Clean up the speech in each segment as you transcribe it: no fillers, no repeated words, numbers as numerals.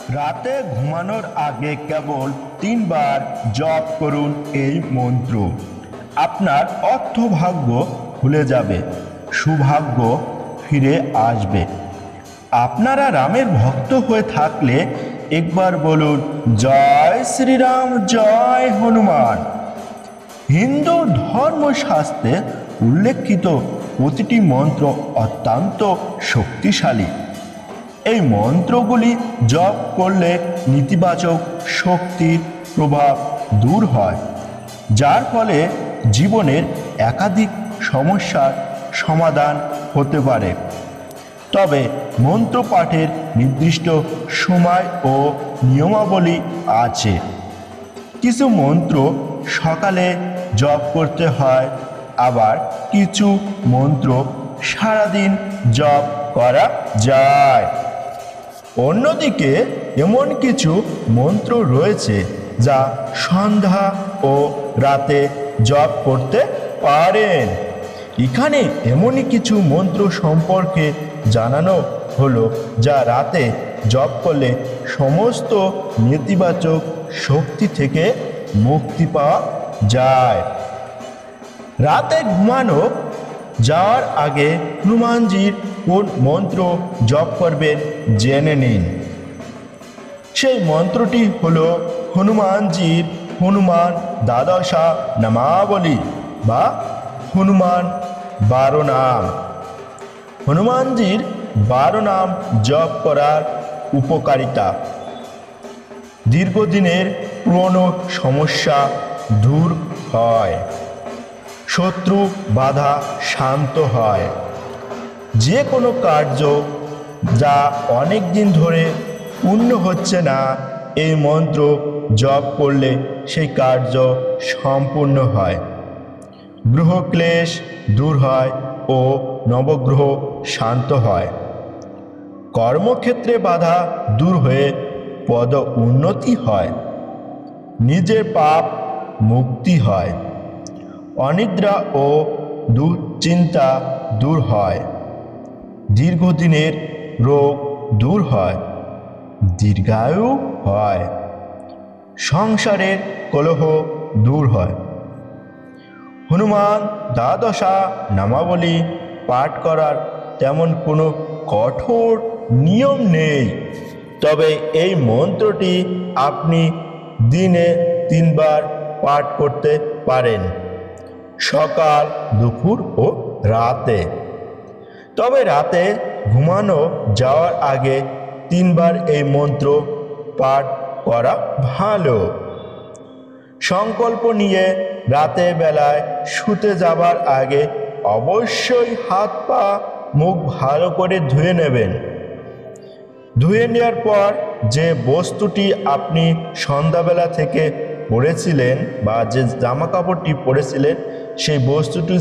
রাতে ঘুমানোর আগে কেবল 3 বার জপ করুন এই মন্ত্র। আপনার অর্থভাগ্য খুলে যাবে, সৌভাগ্য ফিরে আসবে। আপনারা রামের ভক্ত হয়ে থাকলে একবার বলুন, জয় শ্রীরাম, জয় হনুমান। হিন্দু ধর্মশাস্ত্রে উল্লেখিত প্রতিটি মন্ত্র অত্যন্ত শক্তিশালী। এই মন্ত্রগুলি জপ করলে নেতিবাচক শক্তির প্রভাব দূর হয়, যার ফলে জীবনের একাধিক সমস্যার সমাধান হতে পারে। তবে মন্ত্র পাঠের নির্দিষ্ট সময় ও নিয়মাবলী আছে। কিছু মন্ত্র সকালে জপ করতে হয়, আবার কিছু মন্ত্র সারাদিন জপ করা যায়। অন্যদিকে এমন কিছু মন্ত্র রয়েছে যা সন্ধ্যা ও রাতে জপ করতে পারেন। এখানে এমনই কিছু মন্ত্র সম্পর্কে জানানো হলো যা রাতে জপ করলে সমস্ত নেতিবাচক শক্তি থেকে মুক্তি পাওয়া যায়। রাতে ঘুমানো যাওয়ার আগে হনুমানজির কোন মন্ত্র জপ করবেন জেনে নিন। সেই মন্ত্রটি হলো হনুমানজির হনুমান দ্বাদশা নামাবলী বা হনুমান 12 নাম। হনুমানজির 12 নাম জপ করার উপকারিতা: দীর্ঘদিনের পুরনো সমস্যা দূর হয়, শত্রু বাধা শান্ত হয়, যে কোনো কার্য যা অনেক দিন ধরে পূর্ণ হচ্ছে না, এই মন্ত্র জপ করলে সেই কার্য সম্পূর্ণ হয়, গ্রহক্লেশ দূর হয় ও নবগ্রহ শান্ত হয়, কর্মক্ষেত্রে বাধা দূর হয়ে পদ উন্নতি হয়, নিজের পাপ মুক্তি হয়, অনিদ্রা ও দুশ্চিন্তা দূর হয়, দীর্ঘদিনের রোগ দূর হয়, দীর্ঘায়ু হয়, সংসারের কলহ দূর হয়। হনুমান দ্বাদশা নামাবলী পাঠ করার তেমন কোনো কঠোর নিয়ম নেই, তবে এই মন্ত্রটি আপনি দিনে 3 বার পাঠ করতে পারেন, সকাল, দুপুর ও রাতে। তবে রাতে ঘুমানো যাওয়ার আগে 3 বার এই মন্ত্র পাঠ করা ভালো। সংকল্প নিয়ে রাতে বেলায় শুতে যাবার আগে অবশ্যই হাত পা মুখ ভালো করে ধুয়ে নেবেন। ধুয়ে নেওয়ার পর যে বস্তুটি আপনি সন্ধ্যাবেলা থেকে পরেছিলেন বা যে জামা কাপড়টি পরেছিলেন, সেই বস্তুটি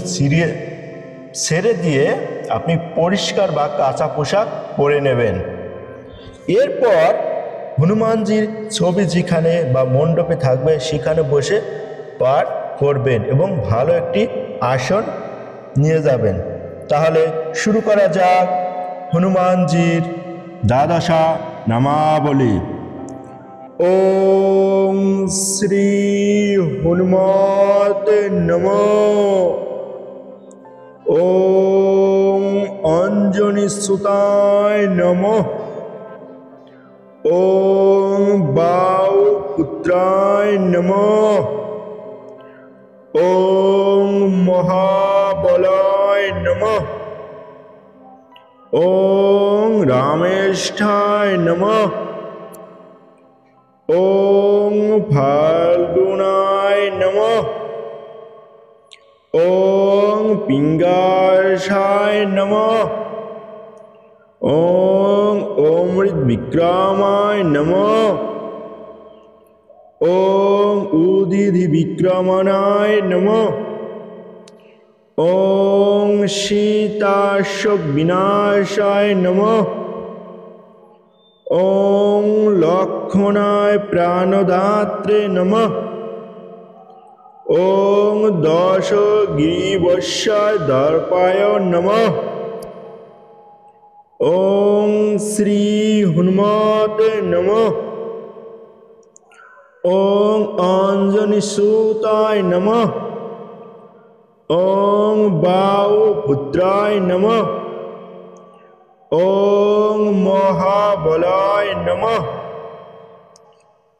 ছেড়ে দিয়ে আপনি পরিষ্কার বা কাঁচা পোশাক পরে নেবেন। এরপর হনুমানজির ছবি যেখানে বা মণ্ডপে থাকবে সেখানে বসে পাঠ করবেন এবং ভালো একটি আসন নিয়ে যাবেন। তাহলে শুরু করা যাক হনুমানজির দ্বাদশা নামাবলী। ওম শ্রী হনুমতে নমঃ। ওম অঞ্জনি সুতায় নমঃ। ওম বাউ পুত্রায় নমঃ। ওম মহাবলায় নমঃ। ওম রামেষ্ঠায় নমঃ। ওম ফাল্গুনায় নমঃ। ওম পিঙ্গাসায় নমঃ। ওম অমৃত বিক্রমায় নমঃ। ওম উদিধি বিক্রমণায় নমঃ। ওম সীতাশোক বিনাশায় নমঃ। ওম লক্ষণায় প্রাণদাত্রে নমঃ। ওম দশগ্রীবস্যায় দর্পায় নমঃ। ওং শ্রী হনুমতে নমঃ। ওং অঞ্জনি সুতায় নমঃ। ওং বায়ুপুত্রায় নমঃ। ওং মহাবলায় নমঃ।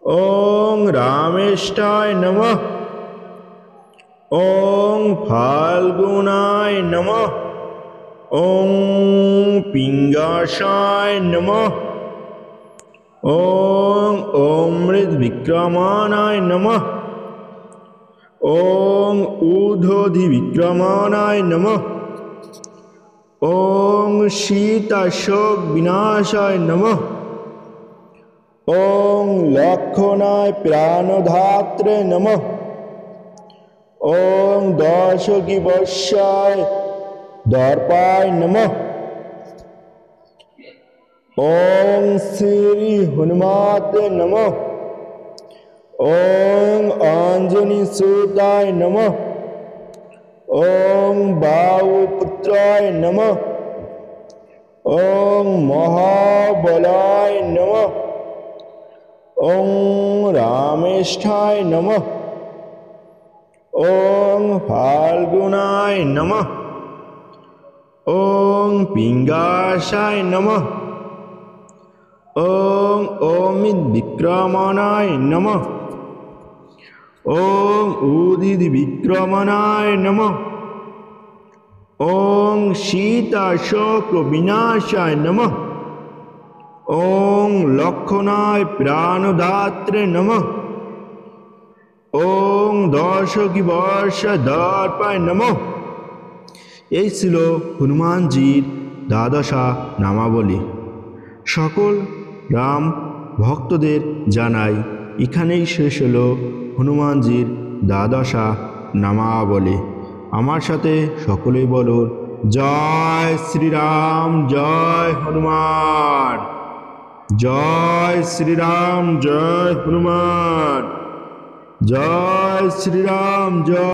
ওং রামেষ্ঠায় নমঃ। ওং ফাল্গুনায় নমঃ। ওং পিঙ্গাসায় নমঃ। ওং অমৃত বিক্রমানায় নমঃ। ওং ঊর্ধ্বধি বিক্রমানায় নমঃ। ওং সীতাশোক বিনাশায় নমঃ। ওং লক্ষণায় প্রাণধাত্রে নমঃ। ওং দশকি বর্ষায় দর্পায় নমঃ। ওং শ্রী হনুমতে নমঃ। ওং অঞ্জনি সুতায় নমঃ। ওং বায়ুপুত্রায় নমঃ। ওং মহাবলায় নমঃ। ওং রামেষ্ঠায় নমঃ। ওং ফাল্গুনায় নমঃ। ওং পিঙ্গাসায় নমঃ। ওং অমিত বিক্রমণায় নমঃ। ওং উদিত বিক্রমণায় নমঃ। ওং সীতাশোক বিনাশায় নমঃ। ওং লক্ষণায় প্রাণদাত্রে নমঃ। ওং দশকি বর্ষ দর্পায় নমঃ। এই ছিল হনুমানজির দ্বাদশা নামাবলী। সকল রাম ভক্তদের জানাই এখানেই শেষ হলো হনুমানজির দ্বাদশা নামাবলী। আমার সাথে সকলেই বলুন জয় শ্রীরাম, জয় হনুমান। জয় শ্রীরাম, জয় হনুমান। জয় শ্রীরাম, জয়